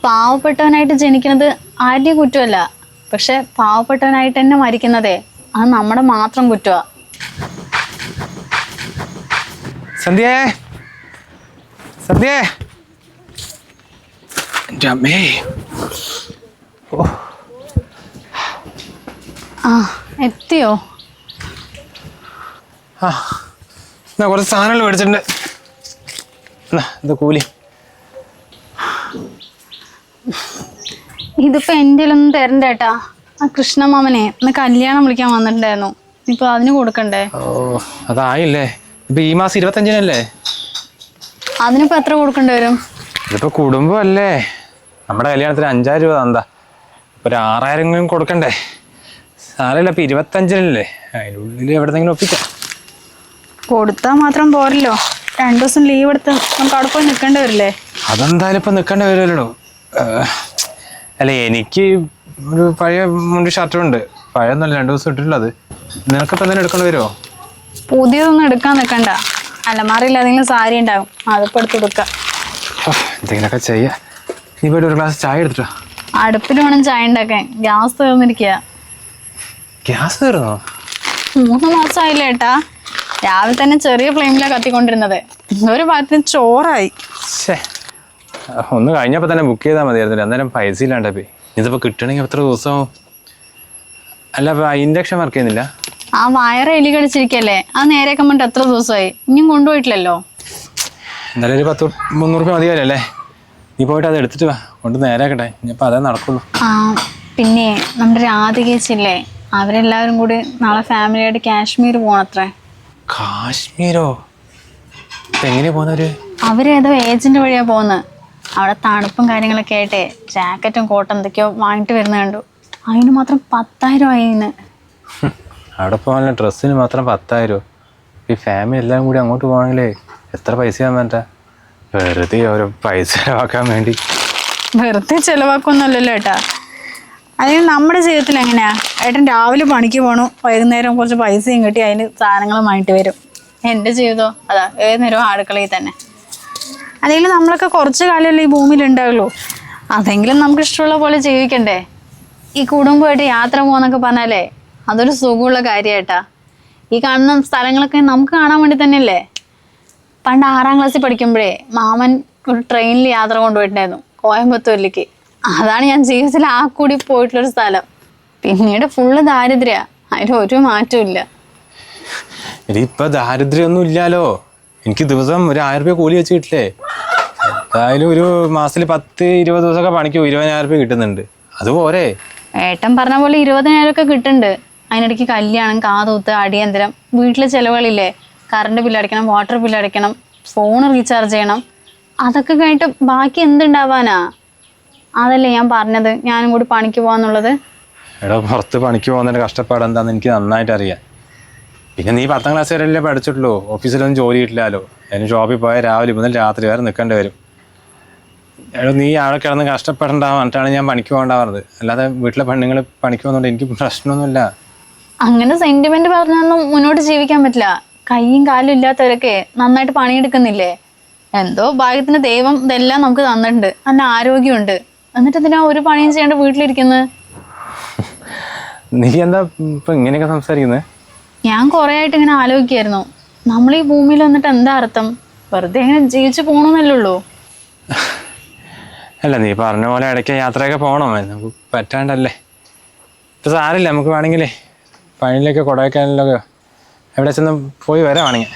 പാവപ്പെട്ടവനായിട്ട് ജനിക്കുന്നത് ആരുടെയും കുറ്റമല്ല. പക്ഷെ പാവപ്പെട്ടവനായിട്ട് തന്നെ മരിക്കുന്നതേ അത് നമ്മുടെ മാത്രം കുറ്റമാ. സന്ധ്യേ, സന്ധ്യേ, എൻ്റെ അമ്മേ. ആ എത്തിയോ? ആ എന്നാ കുറച്ച് സാധനങ്ങൾ മേടിച്ചിട്ടുണ്ട്. എന്താ കൂലി? ഇതിപ്പോ എൻ്റെ ഒന്നും തരണ്ട ഏട്ടാ. ആ കൃഷ്ണമാമനെ ഇന്ന് കല്യാണം വിളിക്കാൻ വന്നിട്ടുണ്ടായിരുന്നു. ഇപ്പൊ അതിന് കൊടുക്കണ്ടേ? ഓ അതായില്ലേ. ഇപ്പൊ ഈ മാസം 25-നല്ലേ? അതിനിപ്പോ എത്ര കൊടുക്കേണ്ടി വരും? ഇതിപ്പോ കുടുംബം അല്ലേ, നമ്മുടെ കല്യാണത്തിന് 5000 രൂപ തന്നാ. ഇപ്പൊ ഒരു 6000 കൊടുക്കണ്ടേ? സാരമില്ല, ഇപ്പൊ 25-നല്ലേ, അതിനുള്ളിൽ എവിടെന്നെങ്കിലും ഒപ്പിക്കാം. കൊടുത്താ മാത്രം പോരല്ലോ, 2 ദിവസം ലീവ് എടുത്ത് നമുക്ക് അവിടെ പോയി നിൽക്കേണ്ടി വരില്ലേ? അതെന്തായാലും ഇപ്പൊ നിൽക്കേണ്ടി വരുമല്ലോ. അല്ല, എനിക്ക് ഒരു പഴയ മുണ്ട് ഷർട്ടും പഴയൊന്നുമല്ല, 2 ദിവസം ഇട്ടിട്ടുള്ളത്. നിനക്കിപ്പോൾ എന്തെങ്കിലും എടുക്കേണ്ടി വരുമോ? പുതിയതൊന്നും എടുക്കാൻ നിൽക്കണ്ട, അലമാറയിൽ ഏതെങ്കിലും സാരി ഉണ്ടാകും, അതിപ്പോൾ എടുത്ത് കൊടുക്കാം. എന്തെങ്കിലുമൊക്കെ ചെയ്യാം. നീ പോയിട്ട് ഒരു ഗ്ലാസ് ചായ എടുത്തിട്ടോ. അടുപ്പിൽ വേണം ചായ ഉണ്ടാക്കാൻ, ഗ്യാസ് തീർന്നിരിക്കുക. ഗ്യാസ് തീർന്നോ? 3 മാസമായില്ലേ ഏട്ടാ. രാവിലെ തന്നെ ചെറിയ ഫ്ലെയിമിലാണ് കത്തിക്കൊണ്ടിരുന്നത്, ഒരു ഭാഗത്തിന് ചോറായി. ഒന്ന് കഴിഞ്ഞപ്പോൾ തന്നെ ബുക്ക് ചെയ്താൽ മതിയായിരുന്നില്ല, അന്നേരം പൈസ ഇല്ലാണ്ടപ്പേ. ഇതിപ്പോൾ കിട്ടണമെങ്കിൽ എത്ര ദിവസമാവും? അല്ല, അപ്പോൾ ഇൻഡക്ഷൻ വർക്ക് ചെയ്യുന്നില്ല? ആ വയറ് എലി കടിച്ചിരിക്കല്ലേ, അത് നേരെയാക്കാൻ വേണ്ടി എത്ര ദിവസമായി, ഇനിയും കൊണ്ടുപോയിട്ടില്ലല്ലോ. എന്നാലും ഒരു 300 രൂപ മതിയല്ലേ? നീ പോയിട്ട് അത് എടുത്തിട്ട് വാ, കൊണ്ട് നേരെയാക്കട്ടെ. ഇനിയിപ്പോൾ അതേ നടക്കുള്ളൂ. ആ പിന്നെ നമ്മുടെ രാധികേച്ചില്ലേ, അവരെല്ലാവരും കൂടി നാളെ ഫാമിലിയായിട്ട് കാശ്മീർ പോകണത്രേ. കാശ്മീരോ? എങ്ങനെയാ പോകുന്നവര്? അവരേതോ ഏജന്റ് വഴിയാ പോകുന്നത്. അവിടെ തണുപ്പും കാര്യങ്ങളൊക്കെ ആയിട്ടേ ജാക്കറ്റും കോട്ടും എന്തൊക്കെയോ വാങ്ങിട്ട് വരുന്ന കണ്ടു. അതിന് മാത്രം 10,000 ആയിന്ന്. അവിടെ പോകാനുള്ള ഡ്രസ്സിന് മാത്രം 10,000? ഈ ഫാമിലി എല്ലാം കൂടി അങ്ങോട്ട് പോകണമെങ്കിലേ എത്ര പൈസ ആകാൻ വേണ്ട? വെറുതെ ഓരോ പൈസ ചിലവാക്കാൻ വേണ്ടി. വെറുതെ ചിലവാക്കൊന്നുമല്ലല്ലോ ഏട്ടാ. അല്ലെങ്കിൽ നമ്മുടെ ജീവിതത്തിൽ എങ്ങനെയാ, ഏട്ടൻ രാവിലെ പണിക്ക് പോകണം, വൈകുന്നേരം കുറച്ച് പൈസയും കിട്ടി അതിന് സാധനങ്ങളും വാങ്ങിട്ട് വരും. എൻ്റെ ജീവിതം അതാ, ഏത് നേരവും അടുക്കളയിൽ തന്നെ. അല്ലെങ്കിൽ നമ്മളൊക്കെ കുറച്ച് കാലമല്ലേ ഈ ഭൂമിയിൽ ഉണ്ടാവുള്ളൂ, അതെങ്കിലും നമുക്ക് ഇഷ്ടമുള്ള പോലെ ജീവിക്കണ്ടേ. ഈ കുടുംബമായിട്ട് യാത്ര പോകുന്നൊക്കെ പറഞ്ഞാലേ അതൊരു സുഖമുള്ള കാര്യമായിട്ടാ. ഈ കാണുന്ന സ്ഥലങ്ങളൊക്കെ നമുക്ക് കാണാൻ വേണ്ടി തന്നെയല്ലേ. പണ്ട് 6ാം ക്ലാസ്സിൽ പഠിക്കുമ്പോഴേ മാമൻ ഒരു ട്രെയിനിൽ യാത്ര കൊണ്ടുപോയിട്ടുണ്ടായിരുന്നു കോയമ്പത്തൂരിലേക്ക്. അതാണ് ഞാൻ ജീവിതത്തിൽ ആ കൂടി പോയിട്ടുള്ളൊരു സ്ഥലം. പിന്നീട് ഫുള്ള് ദാരിദ്ര്യ, അതിലൊരു മാറ്റവും ഇല്ല. ഇപ്പൊ ദാരിദ്ര്യമൊന്നും ഇല്ലാലോ. എനിക്ക് ദിവസം ഒരു 1000 രൂപ കൂലി വെച്ച് കിട്ടില്ലേ? എന്തായാലും ഒരു മാസത്തിൽ 10-20 ദിവസമൊക്കെ പണിക്ക് 20,000 രൂപ കിട്ടുന്നുണ്ട്. അതുപോരെ? ഏട്ടൻ പറഞ്ഞ പോലെ 20,000 ഒക്കെ കിട്ടുന്നുണ്ട്. അതിനിടയ്ക്ക് കല്യാണം, കാതൂത്ത്, അടിയന്തരം, വീട്ടിലെ ചിലവുകളില്ലേ, കറണ്ട് ബില്ലടയ്ക്കണം, വാട്ടർ ബില്ലടയ്ക്കണം, ഫോൺ റീചാർജ് ചെയ്യണം. അതൊക്കെ കഴിഞ്ഞിട്ട് ബാക്കി എന്തുണ്ടാവാനാ? അതല്ലേ ഞാൻ പറഞ്ഞത്, ഞാനും കൂടി പണിക്ക് പോകാന്നുള്ളത്. എടാ, പുറത്ത് പണിക്ക് പോകുന്നതിൻ്റെ കഷ്ടപ്പാട് എന്താണെന്ന് എനിക്ക് നന്നായിട്ട് അറിയാം. പിന്നെ നീ 10ാം ക്ലാസ് വരെയല്ലേ പഠിച്ചിട്ടുള്ളൂ, ഓഫീസിലൊന്നും ജോലി കിട്ടില്ലല്ലോ. അതിന് ഷോപ്പിൽ പോയാൽ രാവിലെ മുതൽ രാത്രി വരെ നിൽക്കേണ്ടി വരും. എടോ, നീ അവിടെ കിടന്ന് കഷ്ടപ്പെടേണ്ടാവാന്നിട്ടാണ് ഞാൻ പണിക്ക് പോകേണ്ടാവുന്നത്. അല്ലാതെ വീട്ടിലെ പെണ്ണുങ്ങൾ പണിക്ക് പോകുന്നതുകൊണ്ട് എനിക്ക് പ്രശ്നമൊന്നുമില്ല. അങ്ങനെ സെന്റിമെന്റ് പറഞ്ഞൊന്നും മുന്നോട്ട് ജീവിക്കാൻ പറ്റില്ല. കൈയും കാലും ഇല്ലാത്തവരൊക്കെ നന്നായിട്ട് പണിയെടുക്കുന്നില്ലേ. എന്തോ ഭാഗ്യത്തിന് ദൈവം ഇതെല്ലാം നമുക്ക് തന്നിട്ടുണ്ട്, നല്ല ആരോഗ്യമുണ്ട്. എന്നിട്ട് എന്തിനാ ഒരു പണിയും ചെയ്യാണ്ട് വീട്ടിലിരിക്കുന്നത്? നീ എന്താ ഇപ്പൊ ഇങ്ങനെയൊക്കെ സംസാരിക്കുന്നത്? ഞാൻ കുറെ ആയിട്ട് ഇങ്ങനെ ആലോചിക്കായിരുന്നു, നമ്മൾ ഈ ഭൂമിയിൽ വന്നിട്ട് എന്താ അർത്ഥം? വെറുതെ ഇങ്ങനെ ജീവിച്ചു പോകണമെന്നല്ലേ ഉള്ളൂ. അല്ല, നീ പറഞ്ഞ പോലെ ഇടയ്ക്ക് യാത്രയൊക്കെ പോകണം, നമുക്ക് പറ്റാണ്ടല്ലേ. ഇപ്പം സാരമില്ല, നമുക്ക് വേണമെങ്കിലേ പണിയിലൊക്കെ കൊടൈക്കനാലിലൊക്കെ എവിടെ ചെന്ന് പോയി വരാണെങ്കിൽ.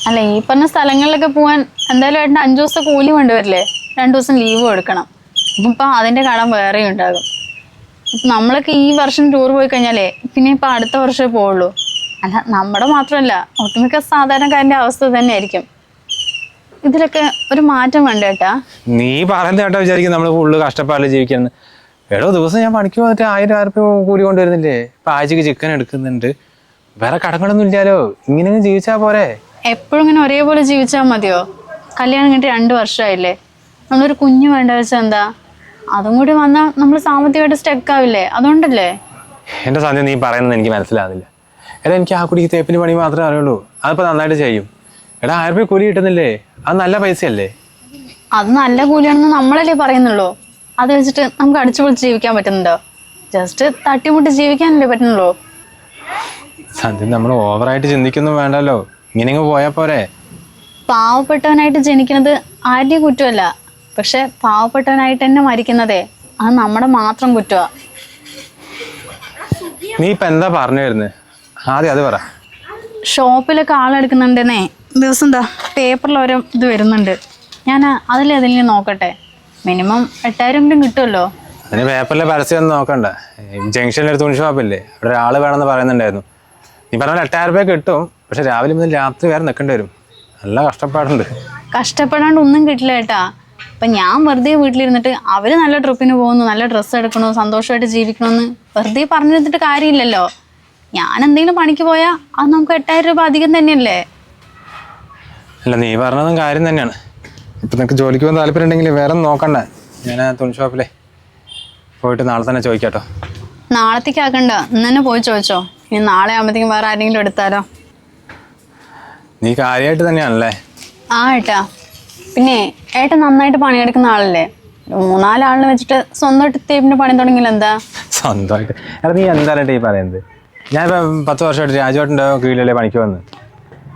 അല്ല, ഈ പറഞ്ഞ സ്ഥലങ്ങളിലൊക്കെ പോകാൻ എന്തായാലും ഏട്ടൻ 5 ദിവസത്തെ കൂലി കൊണ്ടുവരില്ലേ, 2 ദിവസം ലീവും എടുക്കണം. ഇപ്പം അതിൻ്റെ കടം വേറെയും ഉണ്ടാകും. ഇപ്പം നമ്മളൊക്കെ ഈ വർഷം ടൂർ പോയി കഴിഞ്ഞാലേ പിന്നെ ഇപ്പം അടുത്ത വർഷമേ പോവുള്ളൂ. അല്ല, നമ്മുടെ മാത്രമല്ല, ഒട്ടുമിക്ക സാധാരണക്കാരൻ്റെ അവസ്ഥ തന്നെ ആയിരിക്കും. ഇതിലൊക്കെ ഒരു മാറ്റം വേണ്ട ഏട്ടാ. നീ പറയുന്ന കേട്ടാ വിചാരിക്കും നമ്മൾ ഫുള്ള് കഷ്ടപ്പാടിൽ ജീവിക്കുന്നത്. എടോ, ദിവസം ഞാൻ പണിക്ക് വന്നിട്ട് 1000 രൂപ കൂലി കൊണ്ടുവരുന്നില്ലേ. ഇപ്പം ആഴ്ചക്ക് ചിക്കൻ എടുക്കുന്നുണ്ട്, വേറെ കടങ്ങളൊന്നും ഇല്ലാലോ. ഇങ്ങനെ ജീവിച്ചാൽ പോരെ? എപ്പോഴും ഇങ്ങനെ ഒരേപോലെ ജീവിച്ചാൽ മതിയോ? കല്യാണം കഴിഞ്ഞിട്ട് 2 വർഷമായില്ലേ, നമ്മളൊരു കുഞ്ഞു വേണ്ട വെച്ചാൽ എന്താ? അതും കൂടി വന്നാൽ നമ്മൾ സാമ്പത്തികമായിട്ട് സ്റ്റക്ക് ആവില്ലേ, അതുകൊണ്ടല്ലേ. എൻ്റെ സന്ധ്യ, നീ പറയുന്നത് എനിക്ക് മനസ്സിലാകുന്നില്ല. എടാ, എനിക്ക് ആ കുടിക്ക് തേപ്പിന് പണി മാത്രമേ അറിയുള്ളൂ, അതിപ്പോൾ നന്നായിട്ട് ചെയ്യും. എടാ, 1000 രൂപ കൂലി കിട്ടുന്നില്ലേ, അത് നല്ല പൈസയല്ലേ? അത് നല്ല കൂലിയാണെന്ന് നമ്മളല്ലേ പറയുന്നുള്ളൂ. അത് വെച്ചിട്ട് നമുക്ക് അടിച്ചു പൊളിച്ച് ജീവിക്കാൻ പറ്റുന്നുണ്ടോ? ജസ്റ്റ് തട്ടിമുട്ടി ജീവിക്കാനല്ലേ പറ്റുന്നുള്ളൂ. സന്ധ്യ നമ്മൾ ഓവറായിട്ട് ചിന്തിക്കൊന്നും വേണ്ടല്ലോ, ഇങ്ങനെ പോയാൽ പോരെ. പാവപ്പെട്ടവനായിട്ട് ജനിക്കുന്നത് ആരുടെയും കുറ്റമല്ല, പക്ഷെ പാവപ്പെട്ടവനായിട്ട് തന്നെ മരിക്കുന്നതേ അത് നമ്മുടെ മാത്രം കുറ്റമാണ്. നീ ഇപ്പം എന്താ പറഞ്ഞു വരുന്നത്? ആദ്യം അത് പറ. ഷോപ്പിലൊക്കെ ആളെടുക്കുന്നുണ്ടെന്നേ ദിവസം എന്താ പേപ്പറിൽ ഓരോ ഇത് വരുന്നുണ്ട്. ഞാൻ അതിലേതെങ്കിലും നോക്കട്ടെ. മിനിമം 8,000 കിട്ടുമല്ലോ. അതിന് പേപ്പറിലെ പരസ്യം ഒന്നും നോക്കണ്ട. ജംഗ്ഷനിൽ ഒരു തുണി ഷോപ്പില്ലേ, അവിടെ ഒരാൾ വേണമെന്ന് പറയുന്നുണ്ടായിരുന്നു. നീ പറഞ്ഞാൽ 8,000 രൂപ കിട്ടും, പക്ഷെ രാവിലെ മുതൽ രാത്രി വരെ നിൽക്കേണ്ടി വരും. നല്ല കഷ്ടപ്പാടുണ്ട്. കഷ്ടപ്പെടാണ്ട് ഒന്നും കിട്ടില്ല ഏട്ടാ. അപ്പം ഞാൻ വെറുതെ വീട്ടിലിരുന്നിട്ട് അവർ നല്ല ട്രിപ്പിന് പോകുന്നു, നല്ല ഡ്രസ്സ് എടുക്കണു, സന്തോഷമായിട്ട് ജീവിക്കണമെന്ന് വെറുതെ പറഞ്ഞിരുന്നിട്ട് കാര്യമില്ലല്ലോ. ഞാൻ എന്തെങ്കിലും പണിക്ക് പോയാൽ അത് നമുക്ക് 8,000 രൂപ അധികം തന്നെയല്ലേ. അല്ല, നീ പറഞ്ഞതും കാര്യം തന്നെയാണ്. ഇപ്പം നിനക്ക് ജോലിക്ക് പോകാൻ താല്പര്യം ഉണ്ടെങ്കിൽ വേറെ ഒന്നും നോക്കണ്ട. ഞാൻ ആ തുണി ഷോപ്പിലേ പോയിട്ട് നാളെ തന്നെ ചോദിക്കാട്ടോ. നാളത്തേക്ക് ആക്കണ്ട, ഇന്ന് തന്നെ പോയി ചോദിച്ചോ. ഇനി നാളെ ആകുമ്പോഴത്തേക്കും വേറെ ആരെങ്കിലും എടുത്താലോ. നീ കാര്യമായിട്ട് തന്നെയാണല്ലേ? ആ ഏട്ടാ, പിന്നെ ഏട്ടൻ നന്നായിട്ട് പണിയെടുക്കുന്ന ആളല്ലേ. 3-4 ആളിനെ വെച്ചിട്ട് സ്വന്തമായിട്ട് തേപ്പിൻ്റെ പണി തുടങ്ങിയില്ല എന്താ? സ്വന്തമായിട്ട്? എടാ നീ എന്തായാലും ഈ പറയുന്നത്? ഞാനിപ്പോൾ 10 വർഷമായിട്ട് രാജുവേട്ടൻ്റെ കീഴിലല്ലേ പണിക്ക് വന്ന്.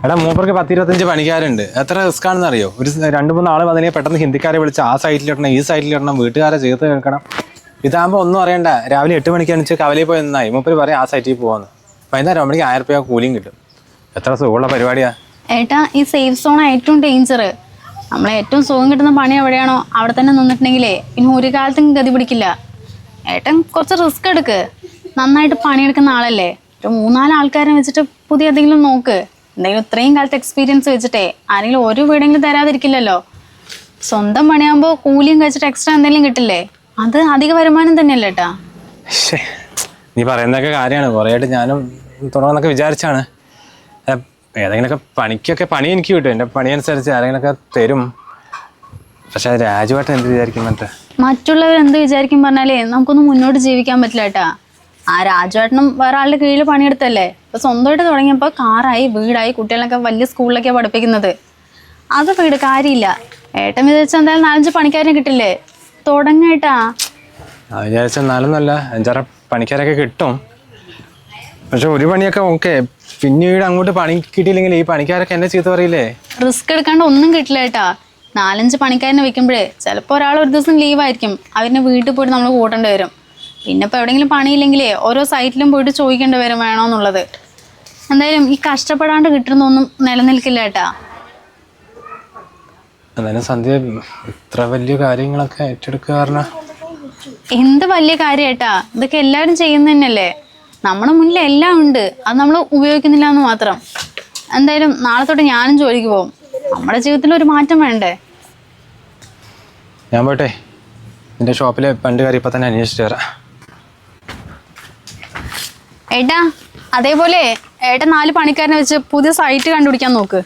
എടാ മൂപ്പർക്ക് 10-25 പണിക്കാരുണ്ട്. എത്ര റിസ്ക് ആണെന്ന് അറിയോ? ഒരു 2-3 ആൾ വന്നതിനെ പെട്ടെന്ന് ഹിന്ദിക്കാരെ വിളിച്ച് ആ സൈറ്റിലിടണം, ഈ സൈറ്റിലിടണം, വീട്ടുകാരെ ചേർത്ത് കേൾക്കണം. ഇതാകുമ്പോൾ ഒന്നും അറിയണ്ട. രാവിലെ 8 മണിക്ക് എണിച്ച് കവലയിൽ പോയി നിന്നായി മൂപ്പര് പറയും ആ സൈറ്റിൽ പോകാമെന്ന്. വൈകുന്നേരം 9 മണിക്ക് 1000 രൂപ കൂലിയും കിട്ടും. എത്ര സുഖമുള്ള പരിപാടിയാ. ഏട്ടാ, ഈ സേഫ് സോണാണ് ഏറ്റവും ഡേഞ്ചർ. നമ്മളെ ഏറ്റവും സുഖം കിട്ടുന്ന പണി എവിടെയാണോ അവിടെ തന്നെ നിന്നിട്ടുണ്ടെങ്കിലേ പിന്നെ ഒരു കാലത്തും ഗതി പിടിക്കില്ല. ഏട്ടൻ കുറച്ച് റിസ്ക് എടുക്ക്. നന്നായിട്ട് പണിയെടുക്കുന്ന ആളല്ലേ. ഒരു 3-4 ആൾക്കാരെ വെച്ചിട്ട് പുതിയ എന്തെങ്കിലും നോക്ക്. എന്തെങ്കിലും ഇത്രയും കാലത്ത് എക്സ്പീരിയൻസ് വെച്ചിട്ടേ ആരെങ്കിലും ഒരു വീടെങ്കിലും തരാതിരിക്കില്ലല്ലോ. സ്വന്തം പണിയാകുമ്പോൾ കൂലിയും കഴിച്ചിട്ട് എക്സ്ട്രാ എന്തെങ്കിലും കിട്ടില്ലേ, അത് അധിക വരുമാനം തന്നെയല്ലേ ഏട്ടാ. നീ പറയുന്നതൊക്കെ കാര്യമാണ്. കുറേ ആയിട്ട് ഞാനും തുടങ്ങുന്നൊക്കെ വിചാരിച്ചാണ്. ഏതെങ്കിലുമൊക്കെ പണി എനിക്ക് കിട്ടും. എൻ്റെ പണി അനുസരിച്ച് ആരെങ്കിലുമൊക്കെ തരും. പക്ഷെ അത് രാജുവേട്ടൻ എന്ത് വിചാരിക്കും? മറ്റുള്ളവർ എന്ത് വിചാരിക്കും പറഞ്ഞാലേ നമുക്കൊന്നും മുന്നോട്ട് ജീവിക്കാൻ പറ്റില്ല ഏട്ടാ. ആ രാജുവേട്ടനും വേറെ ആളുടെ കീഴിൽ പണിയെടുത്തല്ലേ. ഇപ്പം സ്വന്തമായിട്ട് തുടങ്ങിയപ്പോൾ കാറായി, വീടായി, കുട്ടികളൊക്കെ വലിയ സ്കൂളിലൊക്കെയാണ് പഠിപ്പിക്കുന്നത്. അത് വീട് കാര്യമില്ല. ഏട്ടൻ വിചാരിച്ചാൽ എന്തായാലും 4-5 പണിക്കാരനെ കിട്ടില്ലേ. തുടങ്ങേട്ടാ. വിചാരിച്ച എന്നാലും നല്ല 5-6 പണിക്കാരൊക്കെ കിട്ടും. പക്ഷെ ഒരു പണിയൊക്കെ ഓക്കെ, പിന്നീട് അങ്ങോട്ട് പണി കിട്ടിയില്ലെങ്കിൽ ഈ പണിക്കാരൊക്കെ എന്നെ ചീത്ത പറയില്ലേ. റിസ്ക് എടുക്കാണ്ട് ഒന്നും കിട്ടില്ല ഏട്ടാ. 4-5 പണിക്കാരനെ വെക്കുമ്പോഴേ ചിലപ്പോൾ ഒരാൾ ഒരു ദിവസം ലീവായിരിക്കും, അവരിനെ വീട്ടിൽ പോയിട്ട് നമ്മൾ കൂട്ടേണ്ടി വരും. പിന്നെ ഇപ്പോൾ എവിടെയെങ്കിലും പണിയില്ലെങ്കിലേ ഓരോ സൈറ്റിലും പോയിട്ട് ചോദിക്കേണ്ടി വരും വേണോന്നുള്ളത്. എന്തായാലും ഈ കഷ്ടപ്പെടാണ്ട് കിട്ടുന്നൊന്നും നിലനിൽക്കില്ല ഏട്ടാ. എന്തായാലും സന്ധ്യ ഇത്ര വലിയ കാര്യങ്ങളൊക്കെ ഏറ്റെടുക്കുക പറഞ്ഞാൽ എന്ത് വലിയ കാര്യം ഏട്ടാ. ഇതൊക്കെ എല്ലാവരും ചെയ്യുന്ന തന്നെയല്ലേ. നമ്മുടെ മുന്നിൽ എല്ലാം ഉണ്ട്, അത് നമ്മൾ ഉപയോഗിക്കുന്നില്ല എന്ന് മാത്രം. എന്തായാലും നാളെ തൊട്ട് ഞാനും ജോലിക്ക് പോകും. നമ്മുടെ ജീവിതത്തിൽ ഒരു മാറ്റം വേണ്ടേ. ഞാൻ പോട്ടെ, നിന്റെ ഷോപ്പിലെ പണ്ട് കാര്യം ഇപ്പം തന്നെ അന്വേഷിച്ചു തരാം. ഏട്ടാ, അതേപോലെ ഏട്ടൻ 4 പണിക്കാരനെ വെച്ച് പുതിയ സൈറ്റ് കണ്ടുപിടിക്കാൻ നോക്ക്.